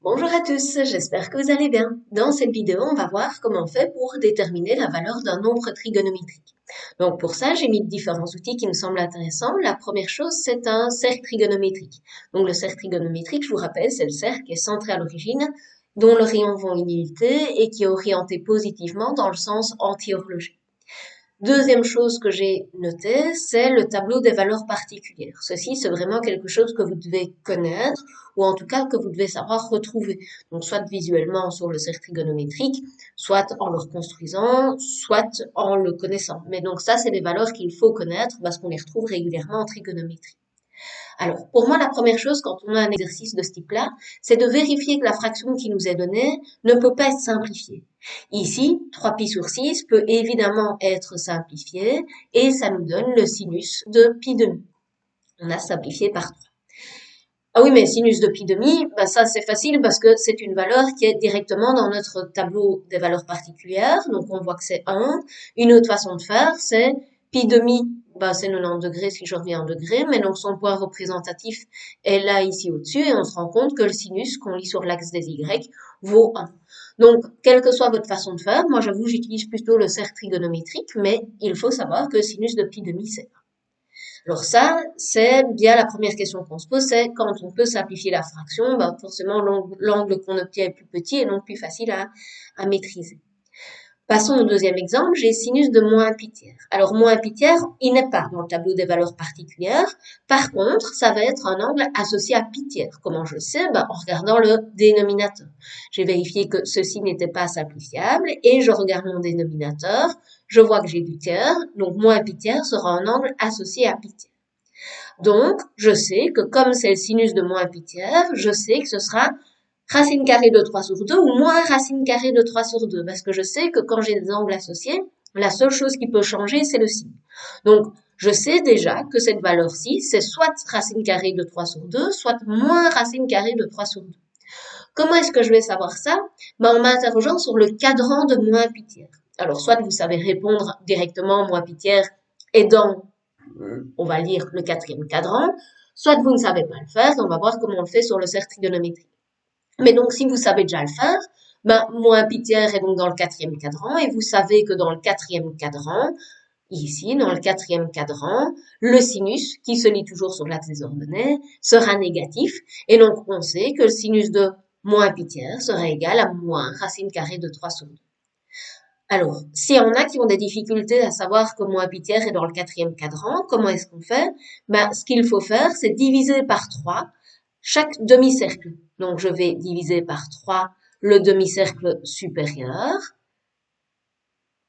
Bonjour à tous, j'espère que vous allez bien. Dans cette vidéo, on va voir comment on fait pour déterminer la valeur d'un nombre trigonométrique. Donc pour ça, j'ai mis différents outils qui me semblent intéressants. La première chose, c'est un cercle trigonométrique. Donc le cercle trigonométrique, je vous rappelle, c'est le cercle qui est centré à l'origine, dont les rayons vont inunité et qui est orienté positivement dans le sens anti-horloger. Deuxième chose que j'ai notée, c'est le tableau des valeurs particulières. Ceci, c'est vraiment quelque chose que vous devez connaître, ou en tout cas que vous devez savoir retrouver. Donc, soit visuellement sur le cercle trigonométrique, soit en le reconstruisant, soit en le connaissant. Mais donc ça, c'est des valeurs qu'il faut connaître parce qu'on les retrouve régulièrement en trigonométrie. Alors, pour moi, la première chose quand on a un exercice de ce type-là, c'est de vérifier que la fraction qui nous est donnée ne peut pas être simplifiée. Ici, 3pi sur 6 peut évidemment être simplifié et ça nous donne le sinus de pi demi. On a simplifié par 3. Ah oui, mais sinus de pi demi, ben ça c'est facile parce que c'est une valeur qui est directement dans notre tableau des valeurs particulières. Donc on voit que c'est 1. Une autre façon de faire, c'est pi demi, ben c'est 90 degrés si je reviens en degrés, mais donc son point représentatif est là ici au-dessus et on se rend compte que le sinus qu'on lit sur l'axe des Y vaut 1. Donc, quelle que soit votre façon de faire, moi j'avoue j'utilise plutôt le cercle trigonométrique, mais il faut savoir que sinus de pi demi c'est 1. Alors ça, c'est bien la première question qu'on se pose, c'est quand on peut simplifier la fraction, ben forcément l'angle qu'on obtient est plus petit et donc plus facile à maîtriser. Passons au deuxième exemple, j'ai sinus de moins pi tiers. Alors moins pi tiers, il n'est pas dans le tableau des valeurs particulières. Par contre, ça va être un angle associé à pi tiers. Comment je le sais? Ben, en regardant le dénominateur. J'ai vérifié que ceci n'était pas simplifiable et je regarde mon dénominateur. Je vois que j'ai du tiers, donc moins pi tiers sera un angle associé à pi tiers. Donc, je sais que comme c'est le sinus de moins pi tiers, je sais que ce sera racine carrée de 3 sur 2 ou moins racine carrée de 3 sur 2, parce que je sais que quand j'ai des angles associés, la seule chose qui peut changer, c'est le signe. Donc, je sais déjà que cette valeur-ci, c'est soit racine carrée de 3 sur 2, soit moins racine carrée de 3 sur 2. Comment est-ce que je vais savoir ça? En m'interrogeant sur le cadran de moins pi tiers. Alors, soit vous savez répondre directement moins pi tiers et dans, on va lire le quatrième cadran, soit vous ne savez pas le faire, et on va voir comment on le fait sur le cercle trigonométrique. Mais donc, si vous savez déjà le faire, moins pi tiers est donc dans le quatrième cadran, et vous savez que dans le quatrième cadran, ici, dans le quatrième cadran, le sinus, qui se lit toujours sur l'axe des ordonnées, sera négatif, et donc on sait que le sinus de moins pi tiers sera égal à moins racine carrée de 3 sur 2. Alors, s'il y en a qui ont des difficultés à savoir que moins pi tiers est dans le quatrième cadran, comment est-ce qu'on fait? Ce qu'il faut faire, c'est diviser par 3 chaque demi-cercle. Donc, je vais diviser par 3 le demi-cercle supérieur.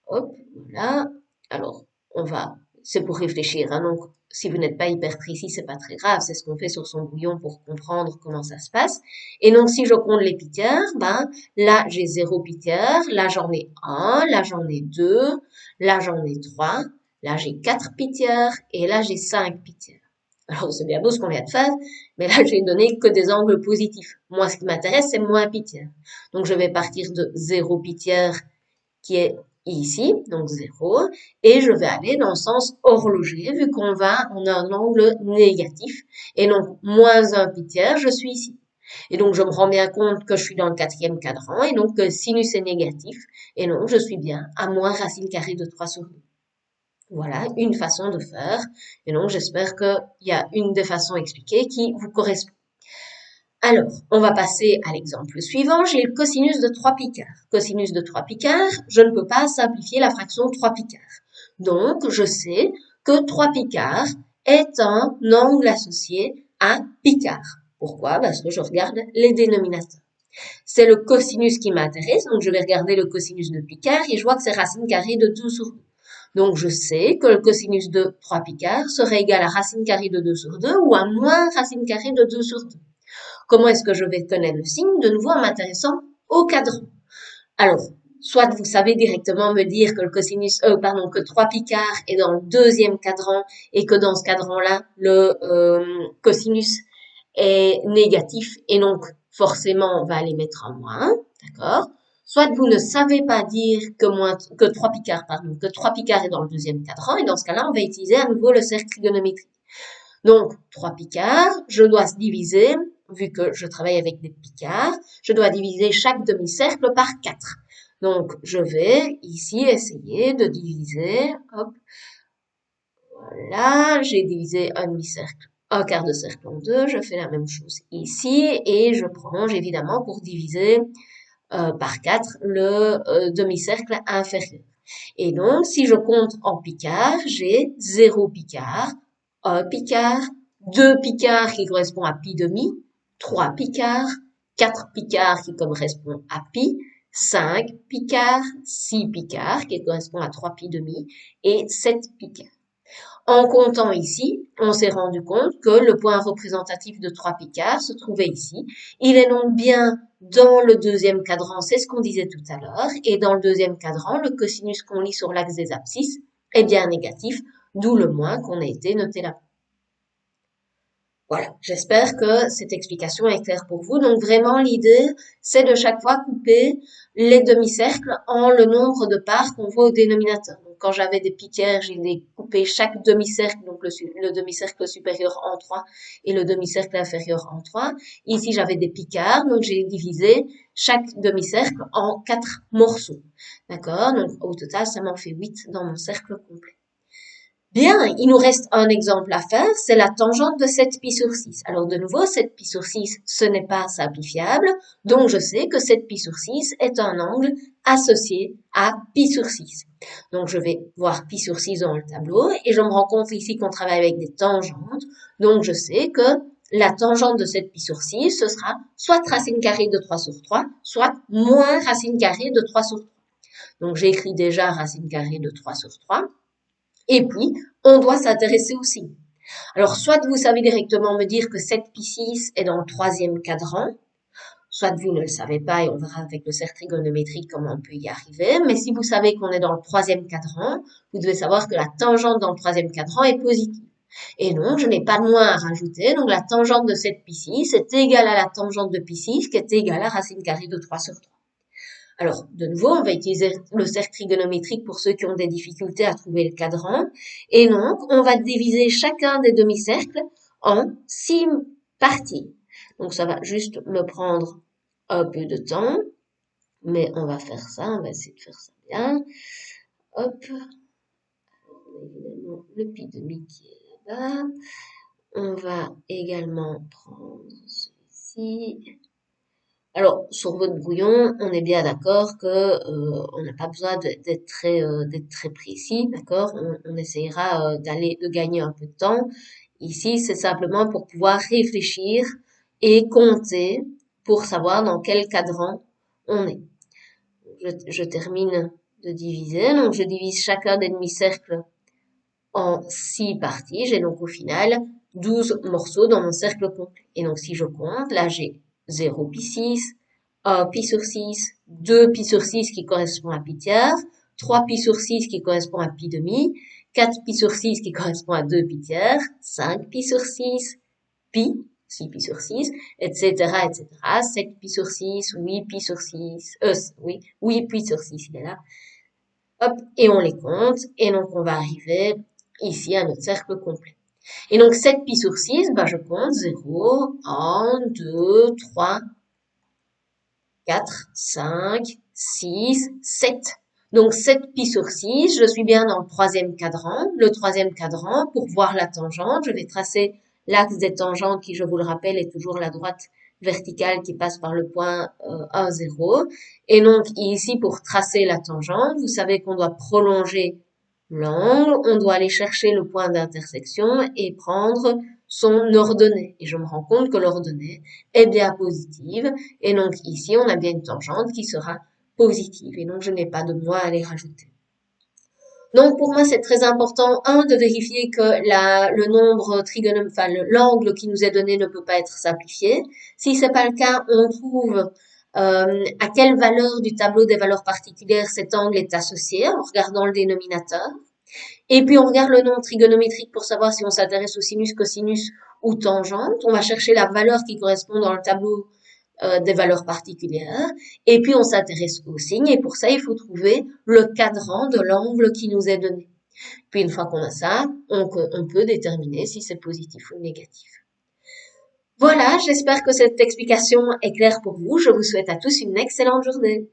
Hop, voilà. Alors, c'est pour réfléchir, hein. Donc, si vous n'êtes pas hyper précis, c'est pas très grave. C'est ce qu'on fait sur son brouillon pour comprendre comment ça se passe. Et donc, si je compte les pi tiers, là, j'ai 0 pi tiers. Là, j'en ai 1. Là, j'en ai 2. Là, j'en ai 3. Là, j'ai 4 pi tiers. Et là, j'ai 5 pi tiers. Alors, c'est bien beau ce qu'on vient de faire, mais là, j'ai donné que des angles positifs. Moi, ce qui m'intéresse, c'est moins pi tiers. Donc, je vais partir de 0 pi tiers, qui est ici, donc 0, et je vais aller dans le sens horloger, vu on a un angle négatif, et donc moins 1 pi tiers, je suis ici. Et donc je me rends bien compte que je suis dans le quatrième cadran, et donc que sinus est négatif, et donc je suis bien à moins racine carrée de 3 sur 2. Voilà une façon de faire, et donc j'espère qu'il y a une des façons expliquées qui vous correspond. Alors, on va passer à l'exemple suivant. J'ai le cosinus de 3 pi quart. Cosinus de 3 pi quart, je ne peux pas simplifier la fraction 3 pi quart. Donc, je sais que 3 pi quart est un angle associé à pi quart. Pourquoi? Parce que je regarde les dénominateurs. C'est le cosinus qui m'intéresse, donc je vais regarder le cosinus de pi quart et je vois que c'est racine carrée de 2 sur 2. Donc, je sais que le cosinus de 3 pi quart serait égal à racine carrée de 2 sur 2 ou à moins racine carrée de 2 sur 2. Comment est-ce que je vais connaître le signe? De nouveau en m'intéressant au cadran. Alors, soit vous savez directement me dire que que 3 pi quart est dans le deuxième cadran et que dans ce cadran-là, le cosinus est négatif et donc forcément on va aller mettre un moins, d'accord? Soit vous ne savez pas dire que 3 pi quart, que 3 pi quart est dans le deuxième cadran et dans ce cas-là, on va utiliser à nouveau le cercle trigonométrique. Donc, 3 pi quart, je dois diviser vu que je travaille avec des picards, je dois diviser chaque demi-cercle par 4. Donc, je vais ici essayer de diviser, hop, voilà, j'ai divisé un demi-cercle, un quart de cercle en deux, je fais la même chose ici, et je prolonge évidemment pour diviser par 4 le demi-cercle inférieur. Et donc, si je compte en picards, j'ai 0 picard, 1 picard, 2 picards qui correspondent à pi demi, 3 picards, 4 picards qui correspondent à pi, 5 picards, 6 picards qui correspondent à 3 pi demi et 7 picards. En comptant ici, on s'est rendu compte que le point représentatif de 3 picards se trouvait ici. Il est donc bien dans le deuxième cadran, c'est ce qu'on disait tout à l'heure, et dans le deuxième cadran, le cosinus qu'on lit sur l'axe des abscisses est bien négatif, d'où le moins qu'on a été noté là. Voilà, j'espère que cette explication est claire pour vous. Donc vraiment, l'idée, c'est de chaque fois couper les demi-cercles en le nombre de parts qu'on voit au dénominateur. Donc quand j'avais des piquaires, j'ai coupé chaque demi-cercle, donc le demi-cercle supérieur en 3 et le demi-cercle inférieur en 3. Ici, j'avais des picards, donc j'ai divisé chaque demi-cercle en 4 morceaux. D'accord? Donc au total, ça m'en fait 8 dans mon cercle complet. Bien, il nous reste un exemple à faire, c'est la tangente de 7 pi sur 6. Alors de nouveau, 7 pi sur 6, ce n'est pas simplifiable, donc je sais que 7 pi sur 6 est un angle associé à pi sur 6. Donc je vais voir pi sur 6 dans le tableau, et je me rends compte ici qu'on travaille avec des tangentes, donc je sais que la tangente de 7 pi sur 6, ce sera soit racine carrée de 3 sur 3, soit moins racine carrée de 3 sur 3. Donc j'écris déjà racine carrée de 3 sur 3. Et puis, on doit s'intéresser aussi. Alors, soit vous savez directement me dire que 7 pi 6 est dans le troisième cadran, soit vous ne le savez pas et on verra avec le cercle trigonométrique comment on peut y arriver. Mais si vous savez qu'on est dans le troisième cadran, vous devez savoir que la tangente dans le troisième cadran est positive. Et donc, je n'ai pas de moins à rajouter. Donc, la tangente de 7 pi 6 est égale à la tangente de pi 6 qui est égale à racine carrée de 3 sur 3. Alors, de nouveau, on va utiliser le cercle trigonométrique pour ceux qui ont des difficultés à trouver le cadran. Et donc, on va diviser chacun des demi-cercles en 6 parties. Donc, ça va juste me prendre un peu de temps, mais on va faire ça, on va essayer de faire ça bien. Hop, évidemment le pi demi qui est là-bas. On va également prendre celui-ci. Alors, sur votre brouillon, on est bien d'accord que on n'a pas besoin d'être très précis, d'accord? On essayera de gagner un peu de temps. Ici, c'est simplement pour pouvoir réfléchir et compter pour savoir dans quel cadran on est. Je termine de diviser. Donc, je divise chacun des demi-cercles en 6 parties. J'ai donc au final 12 morceaux dans mon cercle complet. Et donc, si je compte, là, j'ai 0 pi 6, 1 pi sur 6, 2 pi sur 6 qui correspond à pi tiers, 3 pi sur 6 qui correspond à pi demi, 4 pi sur 6 qui correspond à 2 pi tiers, 5 pi sur 6, pi, 6 pi sur 6, etc., etc., 7 pi sur 6, 8 pi sur 6, 8 pi sur 6, il est là. Hop, et on les compte, et donc on va arriver ici à notre cercle complet. Et donc 7 pi sur 6, bah, je compte 0, 1, 2, 3, 4, 5, 6, 7. Donc 7 pi sur 6, je suis bien dans le troisième cadran. Le troisième cadran, pour voir la tangente, je vais tracer l'axe des tangentes qui, je vous le rappelle, est toujours la droite verticale qui passe par le point 1, 0. Et donc ici, pour tracer la tangente, vous savez qu'on doit prolonger l'angle, on doit aller chercher le point d'intersection et prendre son ordonnée. Et je me rends compte que l'ordonnée est bien positive. Et donc ici, on a bien une tangente qui sera positive. Et donc, je n'ai pas de moins à les rajouter. Donc, pour moi, c'est très important, de vérifier que le nombre trigonométrique, enfin, l'angle qui nous est donné ne peut pas être simplifié. Si c'est pas le cas, on trouve à quelle valeur du tableau des valeurs particulières cet angle est associé en regardant le dénominateur. Et puis, on regarde le nombre trigonométrique pour savoir si on s'intéresse au sinus, cosinus ou tangente. On va chercher la valeur qui correspond dans le tableau des valeurs particulières. Et puis, on s'intéresse aux signes. Et pour ça, il faut trouver le cadran de l'angle qui nous est donné. Puis, une fois qu'on a ça, on peut déterminer si c'est positif ou négatif. Voilà, j'espère que cette explication est claire pour vous. Je vous souhaite à tous une excellente journée.